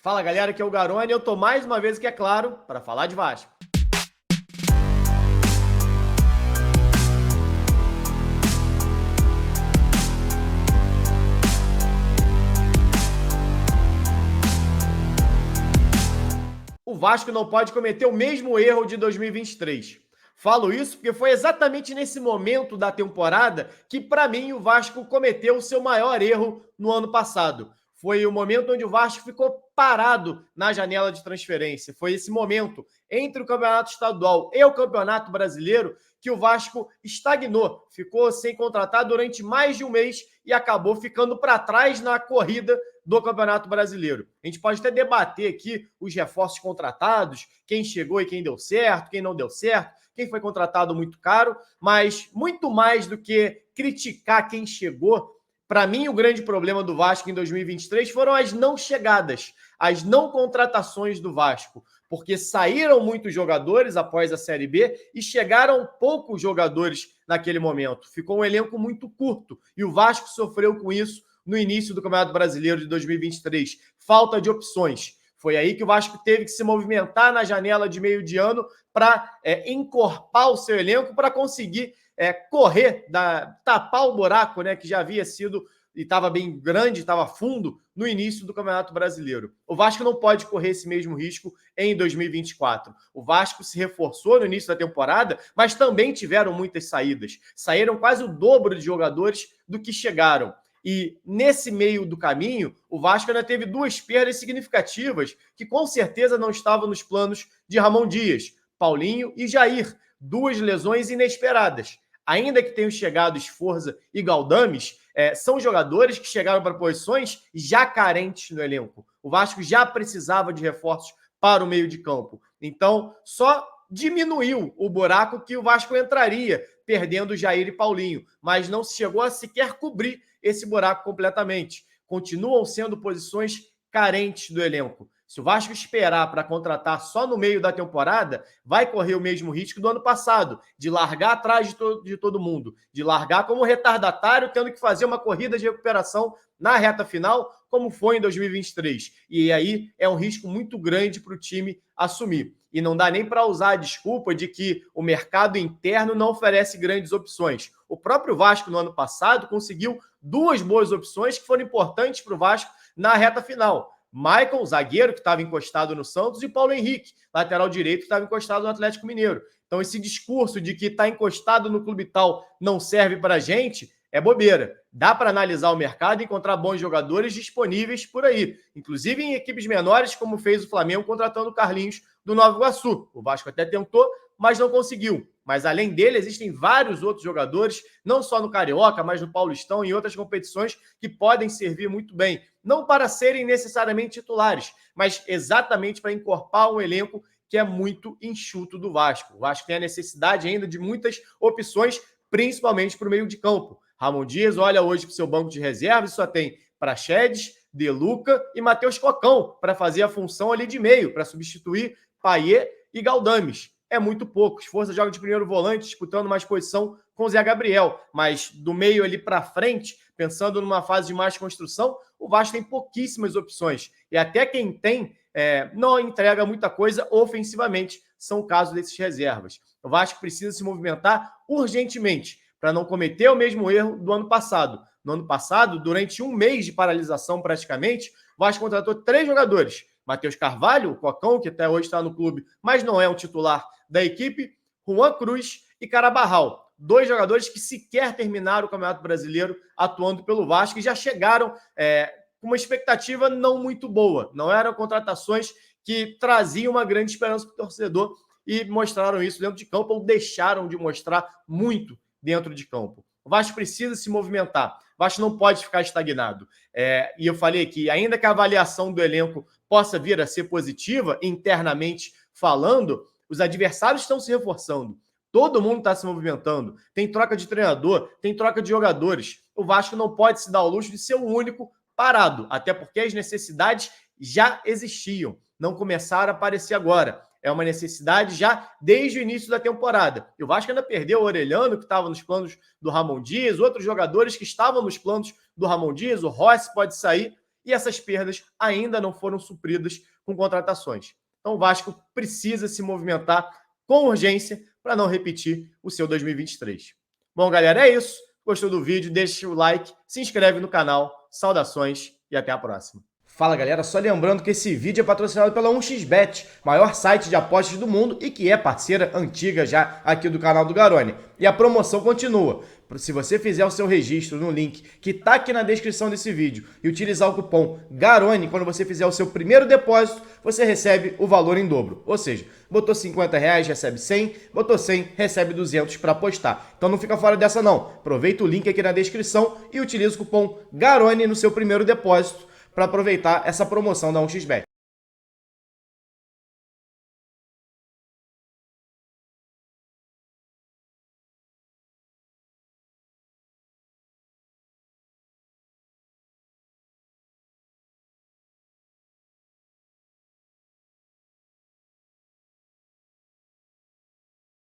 Fala galera, aqui é o Garone e eu tô mais uma vez aqui, é claro, para falar de Vasco. O Vasco não pode cometer o mesmo erro de 2023. Falo isso porque foi exatamente nesse momento da temporada que, para mim, o Vasco cometeu o seu maior erro no ano passado. Foi o momento onde o Vasco ficou parado na janela de transferência. Foi esse momento entre o Campeonato Estadual e o Campeonato Brasileiro que o Vasco estagnou, ficou sem contratar durante mais de um mês e acabou ficando para trás na corrida do Campeonato Brasileiro. A gente pode até debater aqui os reforços contratados, quem chegou e quem deu certo, quem não deu certo, quem foi contratado muito caro, mas muito mais do que criticar quem chegou, para mim o grande problema do Vasco em 2023 foram as não chegadas, as não contratações do Vasco, porque saíram muitos jogadores após a Série B e chegaram poucos jogadores naquele momento. Ficou um elenco muito curto e o Vasco sofreu com isso no início do Campeonato Brasileiro de 2023. Falta de opções. Foi aí que o Vasco teve que se movimentar na janela de meio de ano para encorpar o seu elenco, para conseguir correr, tapar o buraco, né, que já havia sido e estava bem grande, estava fundo no início do Campeonato Brasileiro. O Vasco não pode correr esse mesmo risco em 2024. O Vasco se reforçou no início da temporada, mas também tiveram muitas saídas. Saíram quase o dobro de jogadores do que chegaram. E nesse meio do caminho, o Vasco ainda teve duas perdas significativas que com certeza não estavam nos planos de Ramon Dias, Paulinho e Jair. Duas lesões inesperadas. Ainda que tenham chegado Sforza e Galdames, são jogadores que chegaram para posições já carentes no elenco. O Vasco já precisava de reforços para o meio de campo. Então, só diminuiu o buraco que o Vasco entraria, perdendo Jair e Paulinho, mas não chegou a sequer cobrir esse buraco completamente. Continuam sendo posições carentes do elenco. Se o Vasco esperar para contratar só no meio da temporada, vai correr o mesmo risco do ano passado, de largar atrás de todo mundo, de largar como retardatário, tendo que fazer uma corrida de recuperação na reta final, como foi em 2023. E aí é um risco muito grande para o time assumir. E não dá nem para usar a desculpa de que o mercado interno não oferece grandes opções. O próprio Vasco, no ano passado, conseguiu duas boas opções que foram importantes para o Vasco na reta final. Maicon, zagueiro, que estava encostado no Santos, e Paulo Henrique, lateral direito, que estava encostado no Atlético Mineiro. Então, esse discurso de que está encostado no clube tal não serve para a gente é bobeira. Dá para analisar o mercado e encontrar bons jogadores disponíveis por aí. Inclusive em equipes menores, como fez o Flamengo contratando o Carlinhos do Nova Iguaçu. O Vasco até tentou, mas não conseguiu. Mas além dele, existem vários outros jogadores, não só no Carioca, mas no Paulistão e em outras competições que podem servir muito bem. Não para serem necessariamente titulares, mas exatamente para encorpar um elenco que é muito enxuto do Vasco. O Vasco tem a necessidade ainda de muitas opções, principalmente para o meio de campo. Ramon Dias olha hoje para o seu banco de reservas e só tem Praxedes, De Luca e Matheus Cocão para fazer a função ali de meio, para substituir Payet e Galdames. É muito pouco. Sforza joga de primeiro volante, disputando mais posição com o Zé Gabriel. Mas do meio ali para frente, pensando numa fase de mais construção, o Vasco tem pouquíssimas opções. E até quem tem não entrega muita coisa ofensivamente. São casos desses reservas. O Vasco precisa se movimentar urgentemente para não cometer o mesmo erro do ano passado. No ano passado, durante um mês de paralisação praticamente, o Vasco contratou 3 jogadores. Matheus Carvalho, o Cocão, que até hoje está no clube, mas não é um titular da equipe, Juan Cruz e Carabarral. 2 jogadores que sequer terminaram o Campeonato Brasileiro atuando pelo Vasco e já chegaram com uma expectativa não muito boa. Não eram contratações que traziam uma grande esperança para o torcedor e mostraram isso dentro de campo ou deixaram de mostrar muito dentro de campo. O Vasco precisa se movimentar. O Vasco não pode ficar estagnado. E eu falei que, ainda que a avaliação do elenco possa vir a ser positiva, internamente falando, os adversários estão se reforçando. Todo mundo está se movimentando. Tem troca de treinador, tem troca de jogadores. O Vasco não pode se dar ao luxo de ser o único parado, até porque as necessidades já existiam, não começaram a aparecer agora. É uma necessidade já desde o início da temporada. E o Vasco ainda perdeu o Orelhano, que estava nos planos do Ramon Dias, outros jogadores que estavam nos planos do Ramon Dias, o Rossi pode sair, e essas perdas ainda não foram supridas com contratações. Então o Vasco precisa se movimentar com urgência para não repetir o seu 2023. Bom, galera, é isso. Gostou do vídeo? Deixa o like, se inscreve no canal. Saudações e até a próxima. Fala, galera, só lembrando que esse vídeo é patrocinado pela 1xBet, maior site de apostas do mundo e que é parceira antiga já aqui do canal do Garone. E a promoção continua. Se você fizer o seu registro no link que está aqui na descrição desse vídeo e utilizar o cupom GARONE, quando você fizer o seu primeiro depósito, você recebe o valor em dobro. Ou seja, botou R$50, recebe 100, botou 100, recebe 200 para apostar. Então não fica fora dessa não. Aproveita o link aqui na descrição e utiliza o cupom GARONE no seu primeiro depósito para aproveitar essa promoção da 1xBet.